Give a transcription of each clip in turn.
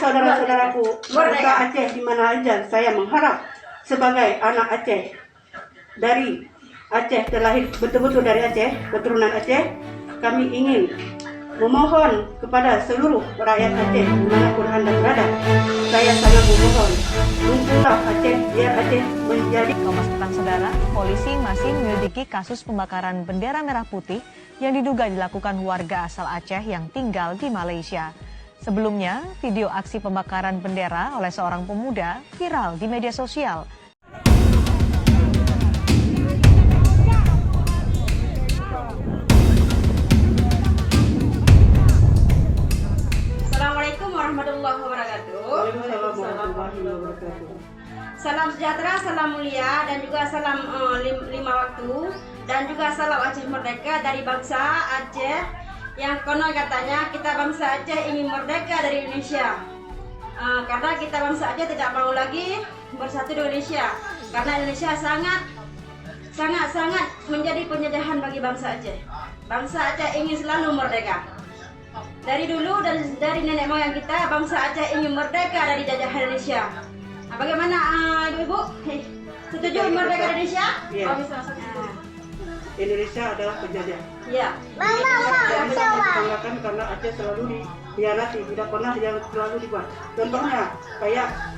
saudara-saudaraku, bangsa Aceh di mana aja, saya mengharap sebagai anak Aceh dari Aceh, terlahir betul-betul dari Aceh, keturunan Aceh, kami ingin memohon kepada seluruh rakyat Aceh dimanapun Anda berada. Saya sangat memohon, dukunglah Aceh biar Aceh menjadi. Kompas Petang Saudara, polisi masih menyelidiki kasus pembakaran bendera merah putih yang diduga dilakukan warga asal Aceh yang tinggal di Malaysia. Sebelumnya, video aksi pembakaran bendera oleh seorang pemuda viral di media sosial. Assalamualaikum warahmatullahi wabarakatuh. Salam sejahtera, salam mulia, dan juga salam lima waktu, dan juga salam Aceh merdeka dari bangsa Aceh yang konon katanya kita bangsa Aceh ingin merdeka dari Indonesia. Karena kita bangsa Aceh tidak mau lagi bersatu di Indonesia, karena Indonesia sangat menjadi penjajahan bagi bangsa Aceh. Bangsa Aceh ingin selalu merdeka. Dari dulu dan dari nenek moyang kita, bangsa Aceh ingin merdeka dari jajahan Indonesia. Bagaimana ibu-ibu? Setuju merdeka Indonesia? Iya. Indonesia adalah penjajah. Iya. Banggakan karena Aceh selalu dikhianati, tidak pernah yang selalu dibuat. Contohnya kayak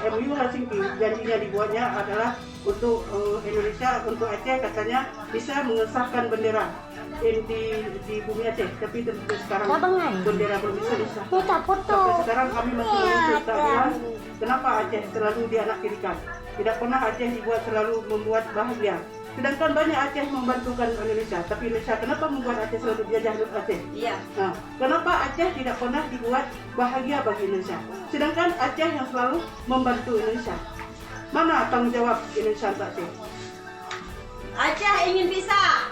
MOU Helsinki, janjinya dibuatnya adalah untuk Indonesia, untuk Aceh katanya bisa mengesahkan bendera di bumi Aceh, tapi sekarang bendera belum bisa disah. Sampai sekarang kami masih menuntut keadilan. Kenapa Aceh selalu dianaktirikan? Tidak pernah Aceh dibuat selalu membuat bahagia. Sedangkan banyak Aceh membantukan Indonesia, tapi Indonesia kenapa membuat Aceh selalu dijajah Aceh? Iya. Nah, kenapa Aceh tidak pernah dibuat bahagia bagi Indonesia? Sedangkan Aceh yang selalu membantu Indonesia. Mana tanggung jawab Indonesia untuk Aceh? Aceh ingin bisa.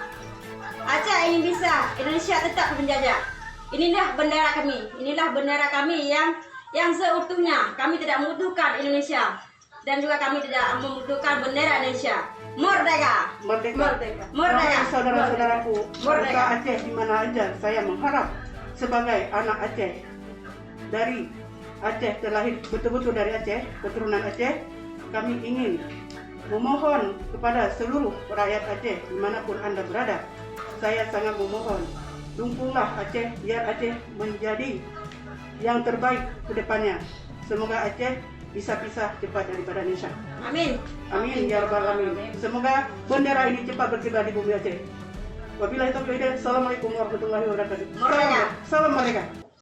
Aceh ingin bisa. Indonesia tetap menjajah. Inilah bendera kami. Inilah bendera kami yang seutuhnya. Kami tidak membutuhkan Indonesia, dan juga kami tidak membutuhkan bendera Indonesia. Merdeka. Merdeka. Saudara-saudaraku, bangsa Aceh di mana aja, saya mengharap sebagai anak Aceh dari Aceh, terlahir betul-betul dari Aceh, keturunan Aceh, kami ingin memohon kepada seluruh rakyat Aceh dimanapun Anda berada. Saya sangat memohon, dukunglah Aceh biar Aceh menjadi yang terbaik ke depannya. Semoga Aceh bisa pisah cepat daripada Indonesia. Amin. Amin ya rabbal alamin. Semoga bendera ini cepat berkibar di bumi Aceh. Wabillahi taufiq. Assalamualaikum warahmatullahi wabarakatuh. Merdeka. Salam merdeka.